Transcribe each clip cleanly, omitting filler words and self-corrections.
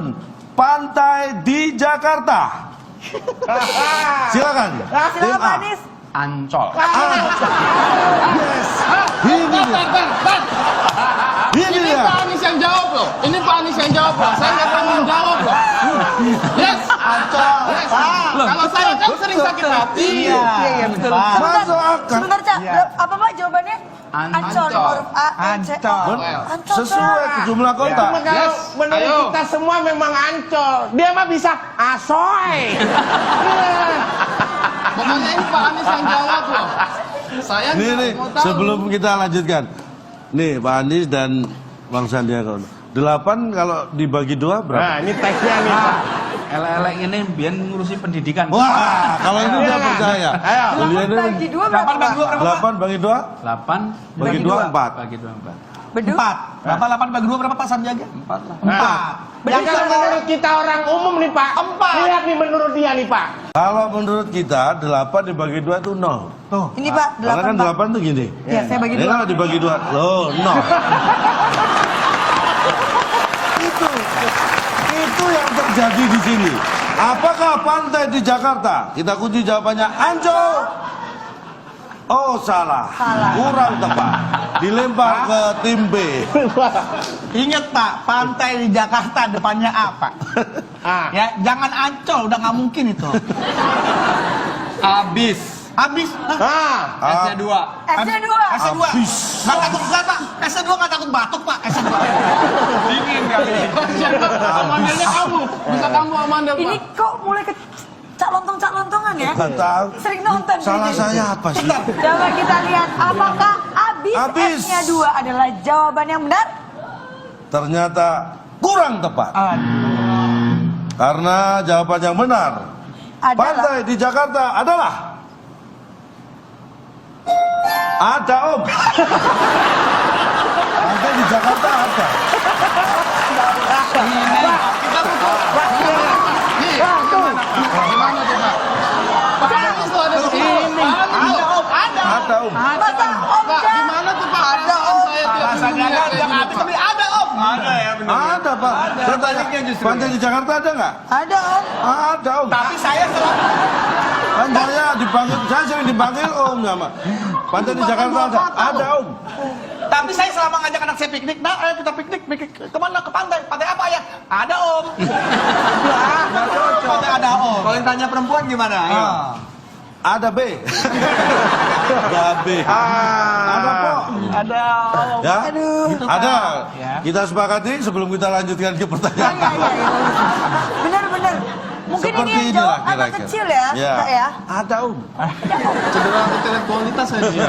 membangun pantai di Jakarta? Silakan. Silakan Pak Anies. Ancol. Yes. Ini dia. Ini dia. Pak Anies yang jawab loh. Ini Pak Anies yang jawab loh. Saya nggak pernah menjawab loh. Yes. Ancol. Yes. Kalau saya kan sering sakit hati. Iya betul. Masuk akal. Sebentar Cak, apa Pak jawabannya? Ancol, huruf A, N, C, O. Ancol. Sesuai ke jumlah kota. Yes. Menurut kita semua memang Ancol. Dia mah bisa asoy. Pokoknya ini Pak Anies yang jawab loh. Saya Nih, mau tahu. sebelum kita lanjutkan. Nih, Pak Anies dan Bang Sandiaga. 8 kalau dibagi 2 berapa? Nah, ini teksnya nih, Pak. Elek-elek ini biar ngurusi pendidikan. Wah, kalau ini dia percaya. Ayo. Beliau ini Bagi 2 berapa Pak? 8 bagi 2? 8 Bagi 2 4. bagi 2 4. Beduk? 4. Berapa 8 bagi 2 berapa Pak Sandiaga? 4 lah. 4. Ya kan menurut kita orang umum nih, Pak. 4. Lihat nih menurut dia nih, Pak. Kalau menurut kita 8 dibagi 2 itu 0. Tuh. Ini Pak, Karena 8 kan Pak. 8 tuh gini. Ya, saya bagi Ini 2. kalau dibagi 2, loh, 0. Itu yang terjadi di sini. Apakah pantai di Jakarta? Kita kunci jawabannya Ancol. Oh, salah. Kurang tepat. Dilempar ke tim B. Ingat Pak, pantai di Jakarta depannya apa? Ah. Ya, jangan Ancol, udah nggak mungkin itu. Habis. Habis. Ah. S2. S2. S2. Habis. Nggak takut enggak Pak? S2 nggak takut batuk Pak. S2. Dingin kali. Amandelnya kamu. Bisa kamu amandel Pak. Ini kok mulai ke cak lontongan ya? Nggak tahu. Sering nonton. Salah ini. saya apa sih? Coba kita lihat apakah Habis. S-nya 2 adalah jawaban yang benar? Ternyata kurang tepat. Karena jawaban yang benar Adalah pantai di Jakarta adalah ada Om. Pantai di Jakarta ada. Gimana tuh Pak? Pak Anies tuh ada di sini. Ada Om. Ada Om. masa Om Pak, Cak? gimana tuh Pak? Ada Om. Saya tiap minggu kayak gini, Pak. Tapi ada Om. Ada ya benar. Ada Pak. Saya tanya, pantai di Jakarta ada nggak? Ada Om. Ada Om. Tapi saya selalu Kan saya dipanggil, saya sering dipanggil Om sama. Pantai di Jakarta ada. Ada Om. Tapi saya selama ngajak anak saya piknik, nah ayo kita piknik kemana? Ke pantai. Pantai apa ya? Ada Om. Pantai ada Om. Kalau yang tanya perempuan gimana? Ayo. Ada B. Ada B. Ada kok. Ada Om. Ya? Aduh. Ada. Ya. Kita sepakati sebelum kita lanjutkan ke pertanyaan. Iya. Benar-benar. Mungkin Seperti ini yang inilah jawab anak kira-kira. kecil ya, Kak ya? Ada Om. Cedera intelektualitas saya.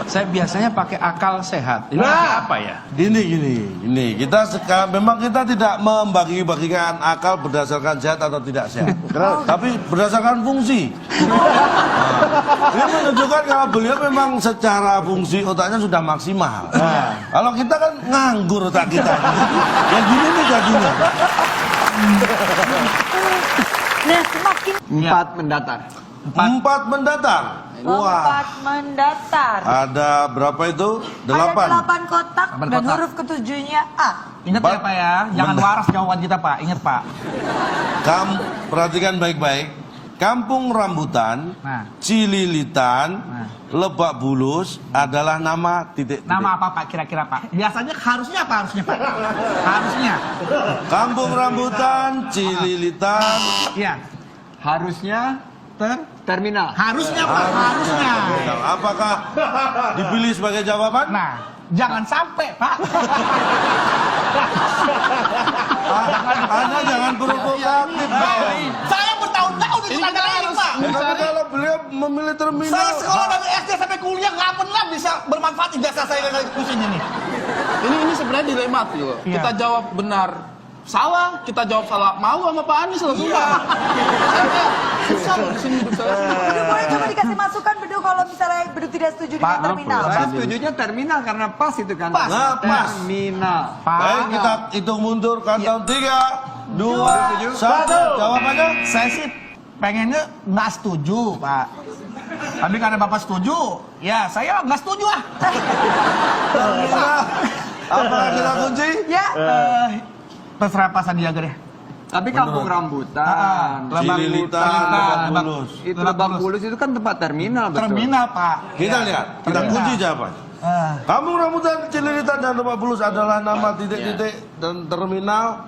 Saya biasanya pakai akal sehat. Ini pakai apa ya? Gini. Kita memang kita tidak membagi-bagikan akal berdasarkan sehat atau tidak sehat. Tapi berdasarkan fungsi. Nah, ini menunjukkan kalau beliau memang secara fungsi otaknya sudah maksimal. Kalau kita kan nganggur otak kita. Ya gini nih jadinya. Nah, semakin 4 mendatar. 4 mendatar. Wah. 4 mendatar. Ada berapa itu? 8. Ada 8 kotak dan kotak. huruf ketujuhnya A. Ingat ya Pak ya, jangan waras jawaban kita Pak. Ingat Pak. Perhatikan baik-baik. Kampung Rambutan, Nah. Cililitan, Lebak Bulus adalah nama titik-titik. Nama apa Pak kira-kira Pak? Biasanya harusnya apa harusnya Pak? Harusnya. Kampung Rambutan, Cililitan. Iya. Harusnya terminal. Harusnya Pak, harusnya. Apakah dipilih sebagai jawaban? Nah, jangan sampai Pak. Anda jangan provokatif, Pak. Saya bertahun-tahun itu tanya ini Pak. Tapi kalau beliau memilih terminal. Saya sekolah dari SD sampai kuliah nggak pernah bisa bermanfaat ijazah saya dari kusin ini. Ini sebenarnya dilematis loh. Iya. Kita jawab benar salah, kita jawab salah mau sama Pak Anies loh. Saya kayak susah loh di sini hidup saya. Beduk boleh coba dikasih masukan Beduk kalau misalnya Beduk tidak setuju dengan terminal. Saya setujunya terminal karena pas itu kan. Pas. Nah, pas. Terminal. Baik, kita hitung mundur. Countdown 3, 2, 1. Jawabannya? Saya sih pengennya nggak setuju Pak. Tapi karena Bapak setuju, ya saya nggak setuju ah. Terminal. Apakah kita kunci? Ya, Terserah Pak Sandiaga deh. Tapi kampung rambutan, Cililitan, Lebak Bulus. itu Lebak Bulus itu kan tempat terminal, betul? Terminal, Pak. Kita lihat, kita kunci jawabannya. Kampung Rambutan, Cililitan, dan Lebak Bulus adalah nama titik-titik dan terminal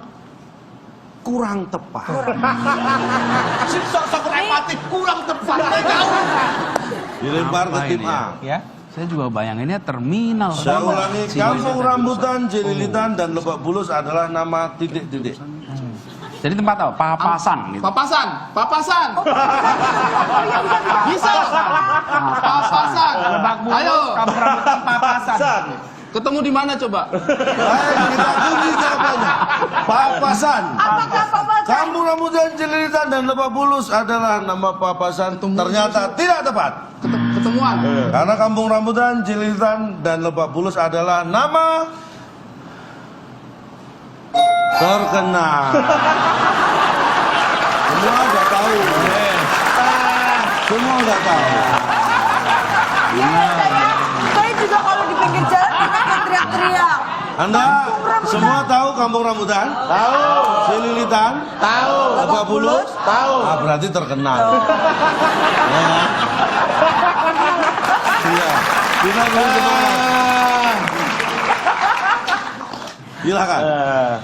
kurang tepat. Sok-sok repatik kurang tepat. Jauh. Dilempar ke tim A. Ya. Saya juga bayanginnya terminal. Saya ulangi, Kampung Rambutan, Cililitan, dan Lebak Bulus adalah nama titik-titik. Jadi tempat apa? Papasan gitu. Papasan, papasan. Bisa. Papasan. Lebak Bulus, Ayo. Kampung Rambutan, Papasan. Ketemu di mana coba? Ayo kita kunci jawabannya. Papasan. Apakah papasan? Kampung Rambutan, Cililitan, dan Lebak Bulus adalah nama papasan. Ternyata tidak tepat. Ketemuan. Karena Kampung Rambutan, Cililitan, dan Lebak Bulus adalah nama terkenal. Semua udah tahu. Semua udah tahu. Ya, saya juga kalau di pinggir jalan akan teriak-teriak. Anda semua tahu Kampung Rambutan? Tahu. Cililitan? Tahu. Lebak Bulus? Tahu. Ah, berarti terkenal. Ya kan? Iya. Kita beri semangat. Silakan.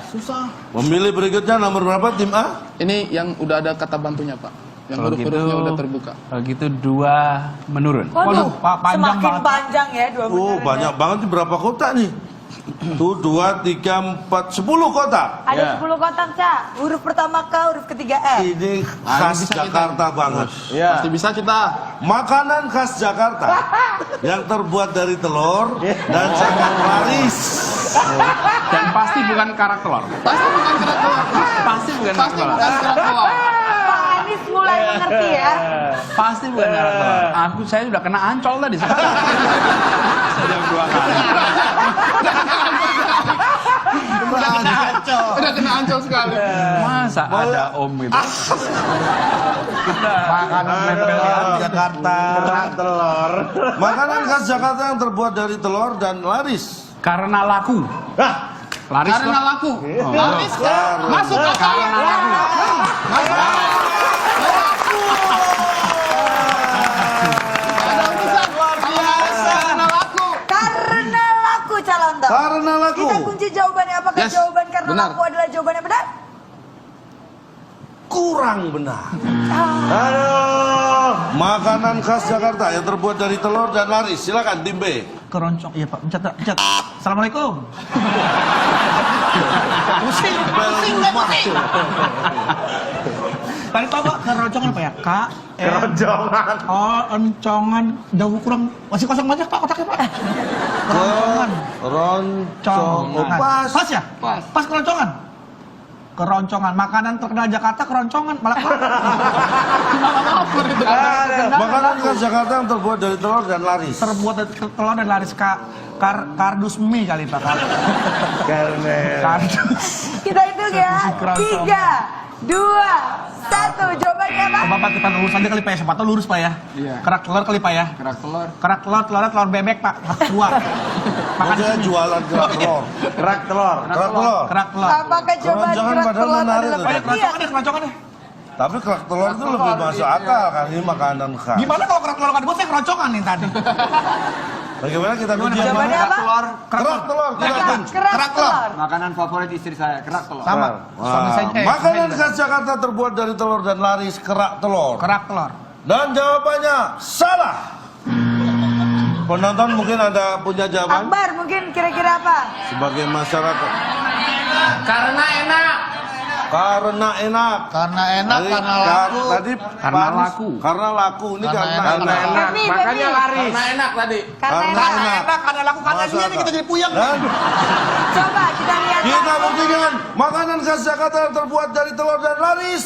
Susah. Memilih berikutnya nomor berapa tim A? Ini yang udah ada kata bantunya, Pak. Yang Kalau huruf-hurufnya gitu- udah terbuka. Kalau gitu 2 menurun. Waduh, Pak, panjang semakin banget. panjang ya 2 menit. Oh, banyak banget nih, berapa kota nih? Tuh 2, 3, 4, 10 kota. Ada 10 kotak, Cak. Huruf pertama K, huruf ketiga F. Ini khas Jakarta banget. Pasti bisa kita. Makanan khas Jakarta yang terbuat dari telur dan sangat laris. Dan pasti bukan karak telur. Pasti bukan kerak telur. Pasti bukan karak Pasti telur. bukan kerak telur. Pak Anies mulai mengerti ya. Pasti bukan karak telur. Saya sudah kena ancol tadi. Sudah 2 kali. Udah kena ancol sekali. Masa ada om gitu. Makanan lempel Jakarta. Makanan khas Jakarta yang terbuat dari telur dan laris. Karena laku. Laris Karena toh. laku. Laris kan? Masuk akal. Karena laku. Ada bisa. Karena laku. Karena laku, Calonto. Karena laku. Kita kunci jawabannya. Apakah Yes, jawaban karena benar. laku adalah jawaban yang benar? Kurang benar. Makanan khas Jakarta yang terbuat dari telur dan laris. Silakan tim B. Keroncong. Iya, Pak. Pencet. Assalamualaikum. Pusing deh, pusing. Tadi tahu Pak, keroncongan apa ya? Keroncongan. Oh, encongan. Jauh kurang. Masih kosong banyak Pak kotaknya Pak. Keroncongan. Roncong. Oh, pas. Pas ya? Pas keroncongan. Keroncongan. Makanan terkenal Jakarta keroncongan. Malah Makanan khas Jakarta yang terbuat dari telur dan laris. terbuat dari telur dan laris kardus mie kali Pak. Kardus. Kita hitung ya. Keroncong. 3, 2, 1. Jawabannya apa? Bapak kita lurus aja kali Pak ya. Siapa tahu lurus Pak ya. Iya. Kerak telur kali Pak ya. Kerak telur. Kerak telur, telur bebek Pak. Keluar. Makan Maksudnya jualan kerak telur. Kerak telur. Kerak telur. kerak telur. Apakah jawaban Keroncongan kerak padahal telur menarik adalah loh. Oh ya, benar? keroncongan deh, keroncongan deh. Tapi kerak telur itu lebih masuk akal kan, ini makanan khas. Gimana kalau kerak telur nggak dibuat, saya keroncongan nih tadi. Bagaimana kita kunci yang Jawabannya mana? apa? Telur. Kerak telur, kita kunci. Kerak telur. Makanan favorit istri saya, kerak telur. Sama. Suami Wah, saya. makanan khas Jakarta terbuat dari telur dan laris, kerak telur. Kerak telur. Dan jawabannya salah. Penonton mungkin ada punya jawaban Akbar mungkin kira-kira apa? sebagai masyarakat. Karena enak. Karena enak. Karena enak, Tadi- karena laku. Tadi Karena Pak Anies, laku. Karena laku. Ini karena enak. enak. Femi, Makanya Femi. laris. Karena enak tadi. Karena Karena enak. enak. Karena laku karena Masuk dia nih akal. kita jadi puyeng. Dan Coba kita lihat. kita buktikan makanan khas Jakarta yang terbuat dari telur dan laris.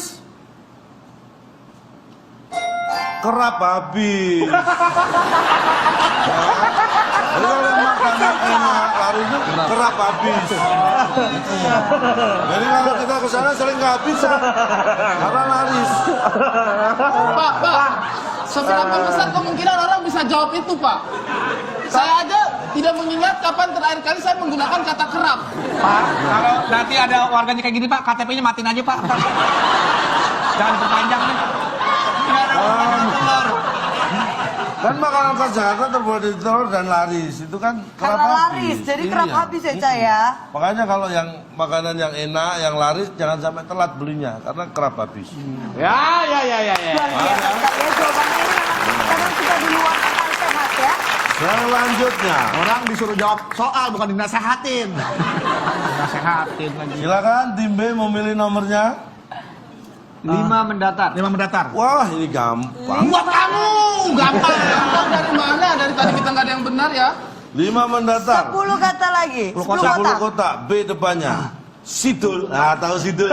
Kerap habis. Jadi kalau makanan enak, laris itu kerap habis. Jadi kalau kita ke sana sering nggak habis karena laris. Pak, seberapa besar kemungkinan orang bisa jawab itu, Pak? Saya aja tidak mengingat kapan terakhir kali saya menggunakan kata kerap. Pak, kalau nanti ada warganya kayak gini Pak, KTP-nya matiin aja Pak. Jangan perpanjang nih. Nggak ada makanan telur. Kan makanan khas Jakarta terbuat dari telur dan laris. Itu kan kerap Karena habis. laris, jadi kerap Iya. habis ya Cak ya. Makanya kalau yang makanan yang enak, yang laris jangan sampai telat belinya karena kerap habis. Ya. Luar biasa sekali ya jawabannya ini memang kadang suka di luar akal sehat ya. Selanjutnya, Orang disuruh jawab soal bukan dinasehatin. Dinasehatin lagi. silakan tim B memilih nomornya. 5 mendatar. 5 mendatar. Wah, ini gampang. Buat kamu gampang. Gampang dari mana? Dari tadi kita nggak ada yang benar ya. 5 mendatar. 10 kata lagi. 10 10 kotak. kotak. B depannya. Sidul. Nah, tahu Sidul.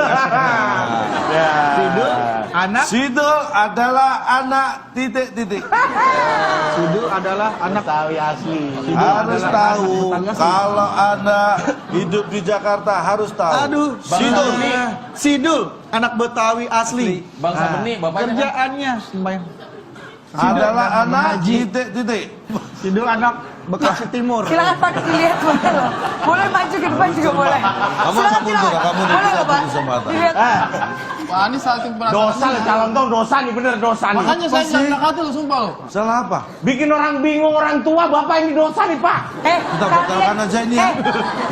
Sidul, anak. Sidul adalah anak titik-titik. Sidul adalah anak Betawi asli. Harus tahu. Kalau Anda hidup di Jakarta harus tahu. Aduh, Sidul. Sidul, anak Betawi asli. Bangsa benih, bapaknya kan? Kerjaannya sembahyang. Adalah anak titik-titik. Sidul anak Bekasi Timur. Silakan Pak dilihat boleh loh. Boleh maju ke depan juga boleh. Kamu Silakan, mundur, silakan. kamu Boleh tidak loh Pak. beri kesempatan. Dilihat. Pak Anies salting perasaan. Dosa lo calon tuh dosa nih bener dosa nih. Makanya saya Apa sih? nggak hati lo sumpah lo. Salah apa? Bikin orang bingung orang tua bapak ini dosa nih pak. Kita batalkan aja ini ya.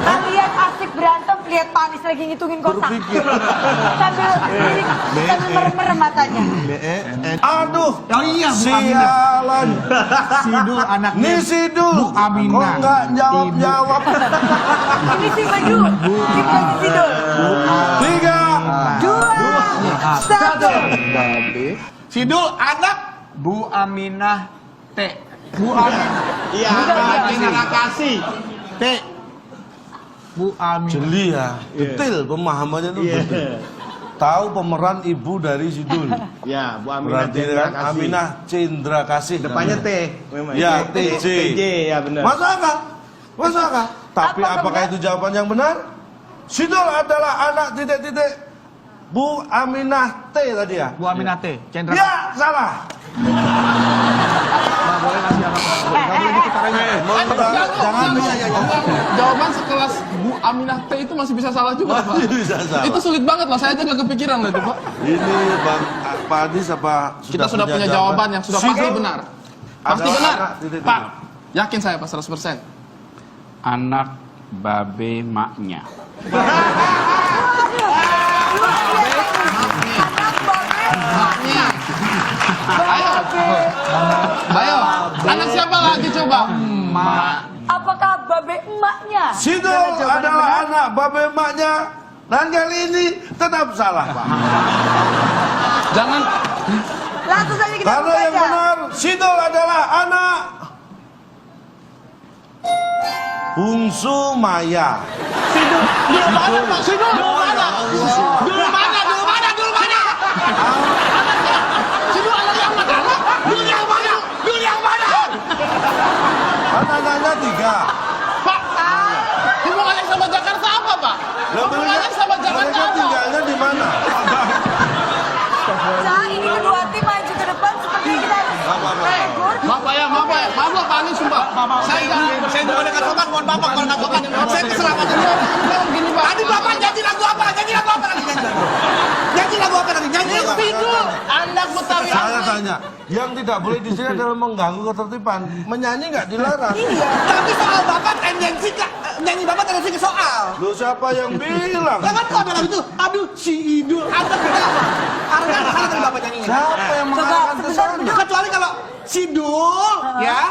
Kalian asik berantem lihat Pak Anies lagi ngitungin kotak. Berpikir. Sambil merem-merem matanya. Aduh. Oh iya, Bu Aminah. Sialan. Sidul anaknya. Nih Sidul. Bu Aminah. Kok nggak jawab-jawab? Ini si maju. Tim lagi Sidul. 3. 2, 1. Sidul anak Bu Aminah T. Bu Aminah. Iya. Terima kasih. T. Bu Aminah. Jeli ya. Detail pemahamannya tuh Iya. betul. Tahu pemeran ibu dari Sidul. Ya, Bu Aminah. Berarti Terima kan kasih. Aminah Cendra Kasih. Depannya T. namanya. Memang. Ya, T, TJ. TJ ya benar. Masuk akal. Masuk akal. Tapi Apa apakah benar? itu jawaban yang benar? Sidul adalah anak titik-titik Bu Aminah T tadi ya? Bu Aminah T. Cendra. Ya, salah. Nggak boleh ngasih apa. Nggak boleh gitu caranya. Jangan Jawaban sekelas Bu Aminah T itu masih bisa salah juga Pak. Masih bisa salah. Itu sulit banget loh, saya aja nggak kepikiran loh itu Pak. Ini Bang Pak Adis apa Kita sudah punya jawaban yang sudah pasti Sidul benar. Pasti adalah benar. anak titik-titik. Pak, yakin saya Pak 100%. Anak babe maknya. Maknya. Ayo. Ayo. Anak siapa lagi coba? Apakah babe emaknya? Sidul adalah anak babe emaknya. Dan kali ini tetap salah, Pak. Jangan. Langsung saja kita Karena yang baca. benar, Sidul adalah anak bungsu Maya. Dulu mana Pak? Sidul. Dulu mana? Dulu mana? Dulu mana? Dulu mana? Anaknya. Sidul anak yang mana? Dulu yang mana? Dulu yang mana? Kan anaknya 3. Pak, hubungannya sama Jakarta apa Pak? Hubungannya sama Jakarta mereka apa? tinggalnya di mana? Nah, ini kedua tim maju ke depan sepertinya kita harus tegur. Maaf Pak ya, maaf Pak ya. Maaf loh Pak Anies sumpah. Saya jangan. Saya juga dengan sopan, mohon maaf kalau nggak sopan. Saya keselamatan. Gini Pak. Tadi Bapak nyanyi lagu apa? Nyanyi lagu apa nanti? Nyanyi lagu apa nanti? Nyanyi lagu apa? Sidul, anak Betawi Saya asli. tanya, yang tidak boleh di sini adalah mengganggu ketertiban. Menyanyi nggak dilarang. Tapi soal Bapak tendensi ke nyanyi Bapak tendensi ke soal. Loh, siapa yang bilang? Jangan kok ada lagu itu. Aduh, si Idul. Ada kenapa? Arahnya ke sana tadi Bapak nyanyinya. Siapa yang mengarahkan ke sana? Kecuali kalau Sidul, ya,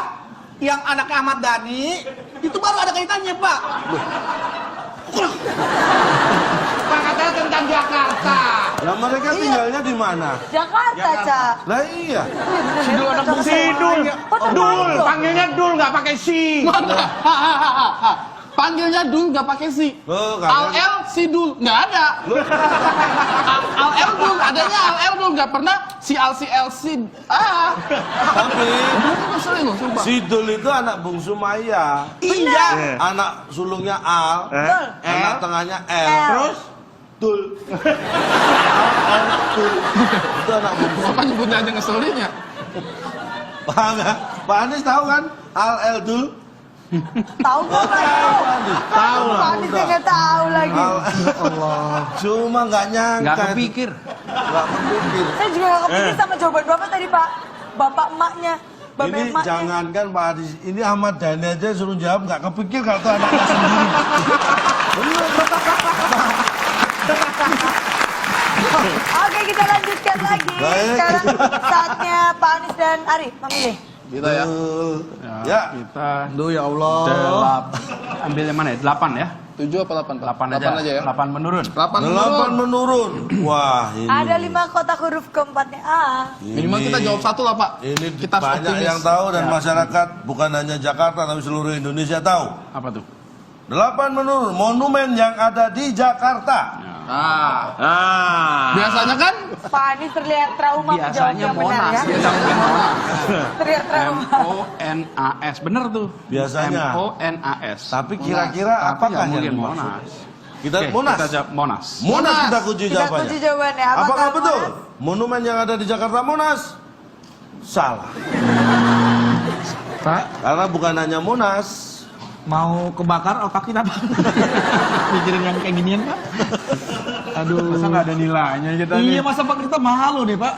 yang anaknya Ahmad Dhani, itu baru ada kaitannya, Pak. Pak katanya tentang Jakarta. Lah mereka tinggalnya di mana? Jakarta, Cak. Lah iya. Sidul anak Sidul. Dul, panggilnya Dul nggak pakai si. Mana? Panggilnya Dul nggak pakai si. Loh, kalian- Al-El Sidul nggak ada. Al-El Dul adanya Al-El Dul nggak pernah si Al si El si. Tapi Itu ngeselin loh sumpah. Sidul itu anak bungsu Maya. Iya. Anak sulungnya Al, anak tengahnya L. Terus? Tul. Al, Tul. Itu anak bungsu. Apa nyebutnya aja ngeselin ya? Paham ya? Pak Anies tahu kan? Al, L, Tul. Tahu nggak Pak? Tahu lah. Pak Anies nggak tahu lagi. Allah. Cuma nggak nyangka. Nggak itu. kepikir. Nggak kepikir. Saya juga nggak kepikir sama jawaban Bapak tadi Pak. Bapak emaknya. Bapak Ini emaknya. jangankan Pak Adi, ini Ahmad Dhani aja suruh jawab nggak kepikir kalau itu anaknya sendiri. Bener. Oke kita lanjutkan lagi. Baik. Sekarang saatnya Pak Anies dan Ari memilih. Kita ya. Ya. Kita Aduh ya Allah. ambil yang mana ya? 8 ya? 7 apa 8? 8 aja. 8 aja ya. 8 menurun. 8 8 menurun. Wah ini. Ada 5 kotak huruf keempatnya A. Minimal kita jawab 1 lah, Pak. Ini Kita harus banyak optimis. yang tahu dan masyarakat bukan hanya Jakarta tapi seluruh Indonesia tahu. Apa tuh? 8 menurun monumen yang ada di Jakarta. Biasanya kan Pak Anies terlihat trauma menjawab Biasanya yang benar Monas. ya. Biasanya Monas. Terlihat trauma. MONAS. Bener tuh. Biasanya. MONAS. Tapi kira-kira Tapi apakah nggak mungkin yang dimaksud? Monas. Kita Oke, Monas. Kita jawab Monas. Monas kita kunci Kita jawabannya. kunci jawabannya. Apakah betul? Monas? Monumen yang ada di Jakarta Monas? Salah. Pak, Karena bukan hanya Monas. Mau kebakar otak kita Pak. Mikirin yang kayak ginian Pak. Aduh. masa nggak ada nilainya kita nih? Iya masa Pak kita mahal loh nih Pak.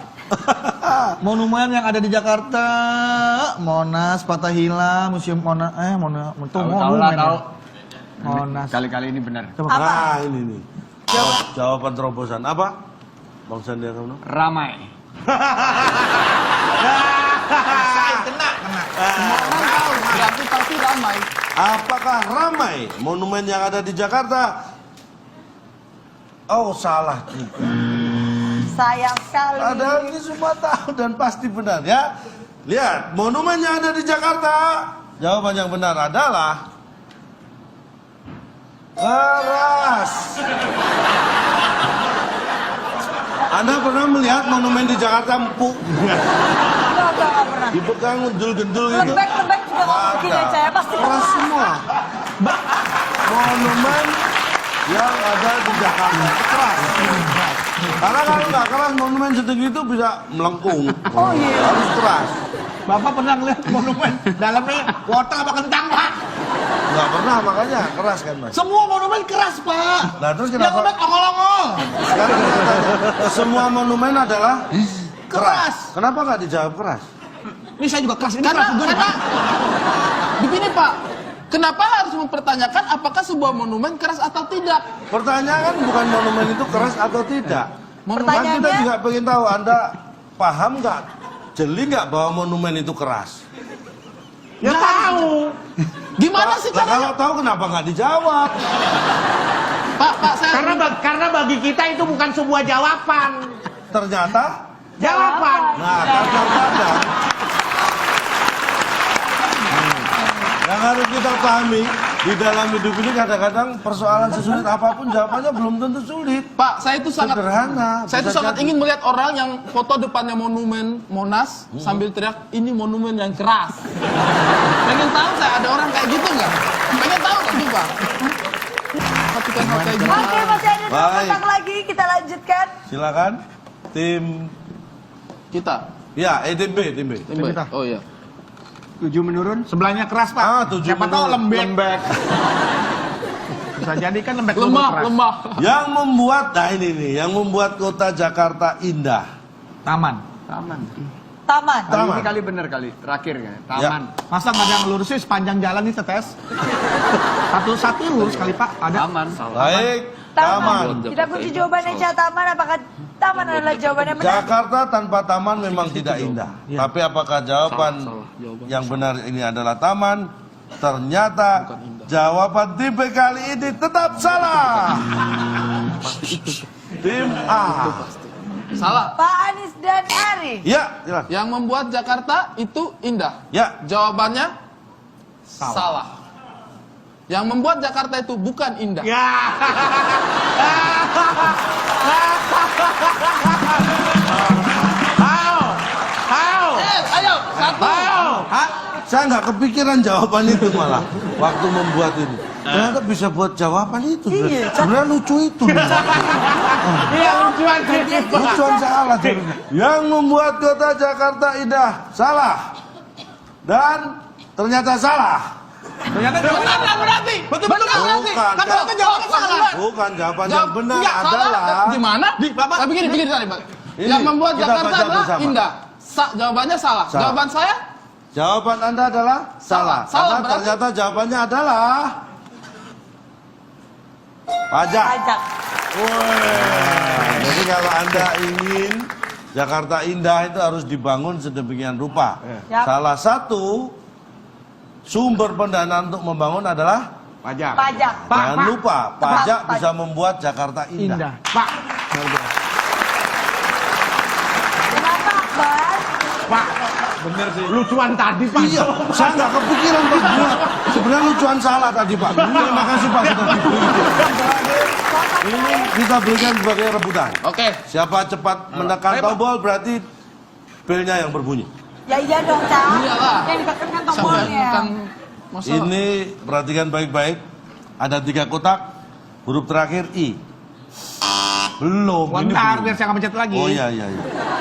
Monumen yang ada di Jakarta, Monas, Fathahillah, Museum Monas, Monas, itu Tahu lah, monumen. tahu. Monas. Kali-kali ini benar. Apa? Nah ini nih. Jawaban terobosan. Apa? Bang Sandiaga Uno? Ramai. berarti pasti ramai. Apakah ramai monumen yang ada di Jakarta? Oh salah juga. Sayang sekali. Padahal ini semua tahu dan pasti benar ya. Lihat, monumen yang ada di Jakarta. Jawaban yang benar adalah keras. Anda pernah melihat monumen di Jakarta empuk? Enggak pernah. Dipegang gendul-gendul gitu. Lembek-lembek juga nggak mungkin ya, saya pasti keras semua. Monumen yang ada di Jakarta keras. Karena kalau nggak keras monumen setinggi itu bisa melengkung. Oh iya. Harus keras. Bapak pernah ngeliat monumen dalamnya wortel apa kentang Pak? Nggak pernah makanya keras kan mas. Semua monumen keras Pak. Nah terus Yang kenapa? lembek ongol-ongol. Sekarang kita tanya, semua monumen adalah keras. Keras. Kenapa nggak dijawab keras? Ini saya juga keras. Ini Karena, keras juga nih, karena Pak. begini Pak, kenapa harus mempertanyakan apakah sebuah monumen keras atau tidak? Pertanyaan bukan monumen itu keras atau tidak. Kan kita Pertanyaannya- juga pengen tahu Anda paham nggak, jeli nggak bahwa monumen itu keras? Ya tahu. Gimana sih Nah, kalau caranya? tahu kenapa nggak dijawab? Pak, saya Karena bagi kita itu bukan sebuah jawaban. Ternyata, Jawaban. nah kadang-kadang yang harus kita pahami di dalam hidup ini kadang-kadang persoalan sesulit apapun jawabannya belum tentu sulit. Pak, saya itu sangat Sederhana. Saya itu bisa sangat jadi. ingin melihat orang yang foto depannya monumen Monas sambil teriak ini monumen yang keras. Pengen tahu saya ada orang kayak gitu nggak? Pengen tahu nggak coba? Perhatikan hal kayak gitu. Oke, masih ada 2 Baik. kotak lagi. Kita lanjutkan. Silakan tim Kita. ya tim B. Tim B. Oh iya. 7 menurun. Sebelahnya keras Pak. Ah, 7 Siapa tahu menurun. lembek. Bisa jadi kan lembek Lemah, keras. lemah. Yang membuat, nah ini nih, yang membuat kota Jakarta indah. Taman. Taman. Taman. Taman. Ini kali bener kali. Terakhir kan. Taman. Masa nggak ada yang lurus sih sepanjang jalan nih tetes? Satu-satu lurus kali Pak. Ada. Taman. Baik, taman. Kita kunci jawabannya Cah Taman. Apakah taman adalah jawaban yang benar? Jakarta tanpa taman memang tidak indah. Tapi apakah jawaban yang benar ini adalah taman? Ternyata jawaban tim B kali ini tetap salah. Tim A. Salah. Pak Anies dan Ari. Ya, silakan. Yang membuat Jakarta itu indah. Ya, Jawabannya salah. Yang membuat Jakarta itu bukan indah. Ya. Ayo, satu. saya nggak kepikiran jawaban itu malah waktu membuat ini. Ternyata bisa buat jawaban itu. Iya, Sebenarnya lucu itu. Iya lucuan sih. Lucuan salah. Yang membuat kota Jakarta indah salah. Dan ternyata salah. Ternyata Benar nggak berarti? Betul-betul nggak berarti? Bukan. Kan berarti jawabannya salah. Bukan, jawaban yang benar Enggak, salah. adalah Gimana? Tapi begini tadi, Pak. Ini, Yang membuat kita Jakarta baca adalah bersama. indah. Jawabannya salah. Salah. Jawaban saya jawaban Anda adalah salah. Salah, Karena berarti? ternyata jawabannya adalah pajak. Pajak. Jadi kalau Anda ingin Jakarta indah itu harus dibangun sedemikian rupa. Yap. Salah satu sumber pendanaan untuk membangun adalah Pajak. Pajak. jangan lupa pajak Pak. bisa membuat Jakarta indah. Pak. Kenapa, Akbar? Pak, Bener sih. lucuan tadi Pak. Iya, saya nggak kepikiran Pak. Sebenarnya lucuan salah tadi Pak. Terima kasih Pak sudah diberi. Ini kita berikan sebagai rebutan. Oke. Siapa cepat menekan tombol berarti belnya yang berbunyi. Ya iya dong, Cak. Iyalah. Yang ditekan Sampai tombolnya. bukan masalah. Ini perhatikan baik-baik. Ada 3 kotak. Huruf terakhir I. Belum. ini Bentar, belum. biar saya nggak pencet lagi. Oh iya.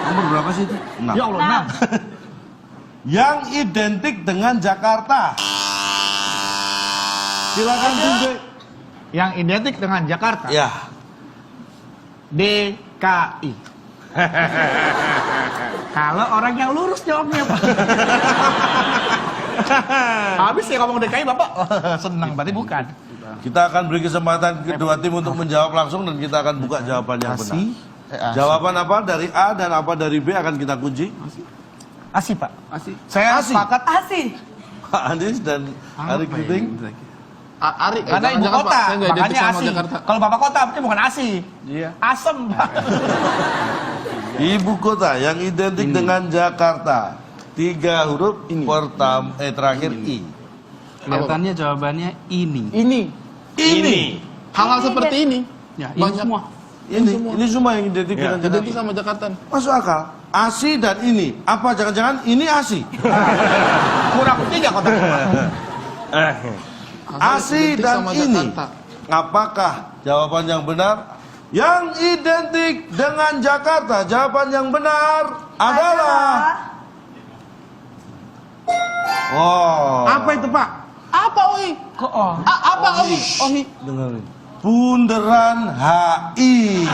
Nomor berapa sih itu? 6. Ya Allah, nah. Yang identik dengan Jakarta. Silakan tunjuk. Yang identik dengan Jakarta. Ya. DKI. Kalau orang yang lurus jawabnya, Pak. Habis ya ngomong DKI, Bapak. Senang, berarti bukan. Kita akan beri kesempatan kedua tim untuk menjawab langsung dan kita akan buka jawabannya yang benar. Jawaban apa dari A dan apa dari B akan kita kunci. Asi, Pak. Saya Asi. sepakat Asih. Pak Anies dan Ari Kriting. Ari, karena ibu jangan, kota, Pak. Saya nggak identik makanya sama asi. Jakarta. Kalau bapak kota, berarti bukan asi. Iya. Asem, Pak. Ibu kota yang identik dengan Jakarta. 3 huruf terakhir I. Kelihatannya jawabannya ini. Ini. Hal-hal seperti ini. Ya, ini Banyak. semua. Ini semua yang identik dengan Identik Jakarta. sama Jakarta. Masuk akal. ASI dan ini. Apa jangan-jangan ini ASI? Kurang 3 kota. ASI Identik dan sama ini. Jakarta. Apakah jawaban yang benar? Yang identik dengan Jakarta. Jawaban yang benar adalah. Oh. Apa itu Pak? Apa Ohi? Apa Ohi? Ohi. Dengerin. Bundaran HI.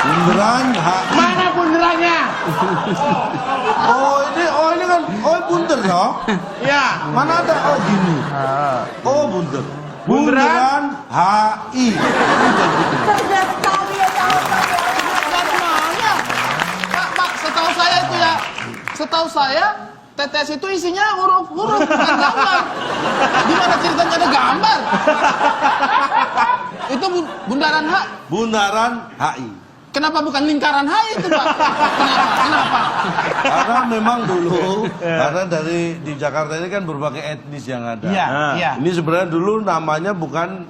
Bundaran HI. Mana bunderannya? Oh ini kan bunter toh? Ya. Mana ada gini. Oh bunter. Bundaran HI. Cerdas sekali ya, Cak. Dari mana? Pak, setahu saya TTS itu isinya huruf-huruf bukan gambar. Gimana ceritanya ada gambar? Itu bundaran H. Bundaran HI. Kenapa bukan lingkaran H itu, Pak? Kenapa? Karena memang dulu karena di Jakarta ini kan berbagai etnis yang ada. Iya, iya. Ini sebenarnya dulu namanya bukan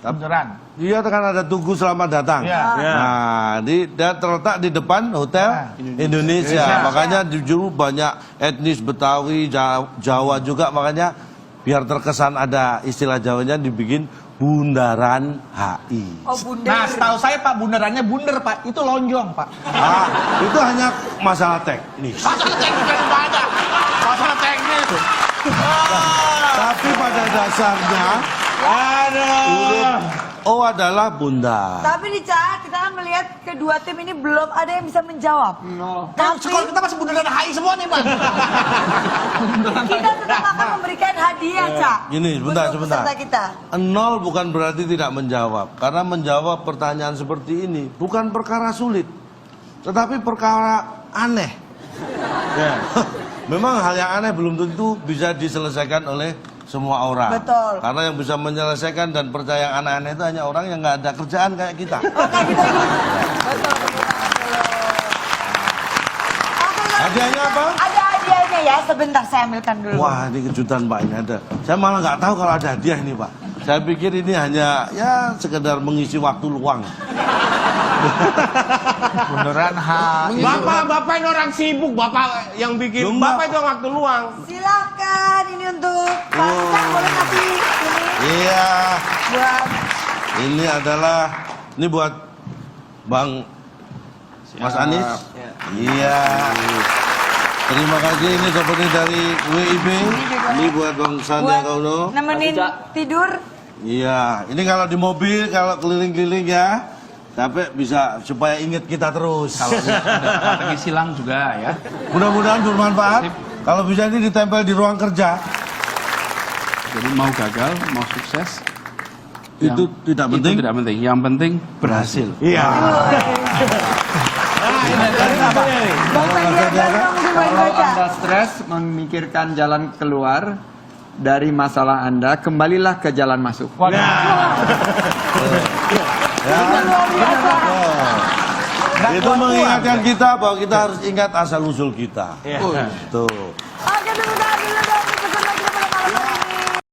Bundaran. iya kan ada Tugu Selamat Datang. Iya. Nah, dia terletak di depan Hotel Indonesia. Makanya dulu banyak etnis Betawi, Jawa juga makanya biar terkesan ada istilah Jawanya dibikin Bundaran HI. Oh, bunda. Nah, setahu saya Pak, bundarannya bunder, Pak. Itu lonjong, Pak. Ah, itu hanya masalah teknis. Masalah teknis banyak. Masalah teknis. Tapi pada dasarnya huruf O adalah bunda. Tapi nih, Cak, kita kan melihat kedua tim ini belum ada yang bisa menjawab. Kan Tapi sekolah kita masih bundaran HI semua nih, Pak. kita tetap akan memberikan hadiah, Cak. Gini, sebentar, untuk sebentar. peserta kita. 0 bukan berarti tidak menjawab. Karena menjawab pertanyaan seperti ini bukan perkara sulit. Tetapi perkara aneh. Memang hal yang aneh belum tentu bisa diselesaikan oleh semua orang. Betul. Karena yang bisa menyelesaikan dan percaya yang aneh-aneh itu hanya orang yang nggak ada kerjaan kayak kita. Oke, kita ikut. Betul, Oke, Hadiahnya apa? ada hadiahnya ya. Sebentar, saya ambilkan dulu. Wah, ini kejutan Pak ini ada. Saya malah nggak tahu kalau ada hadiah ini Pak. Saya pikir ini hanya ya sekedar mengisi waktu luang. Bundaran HI. Bapak ini orang sibuk, Bapak yang bikin. Belum, Bapak Pak. itu waktu luang. Silakan ini untuk Pak Cak, boleh kasih ini Iya, buat ini adalah ini buat Bang Mas Anies. Iya. Terima kasih, ini seperti dari WIB. Ini buat Bang Sandiaga Uno. Nemenin tidur. Iya, ini kalau di mobil, kalau keliling-keliling ya, capek bisa supaya ingat kita terus. Kalau udah strategi silang juga ya. Mudah-mudahan bermanfaat. Kalau bisa ini ditempel di ruang kerja. Jadi mau gagal, mau sukses, Itu tidak penting. Itu tidak penting. Yang penting berhasil. Iya. Bang Sandiaga dong dimain Kalau baca. Anda stres memikirkan jalan keluar dari masalah Anda, kembalilah ke jalan masuk. Itu luar biasa. Itu mengingatkan kita bahwa kita harus ingat asal usul kita. Tuh.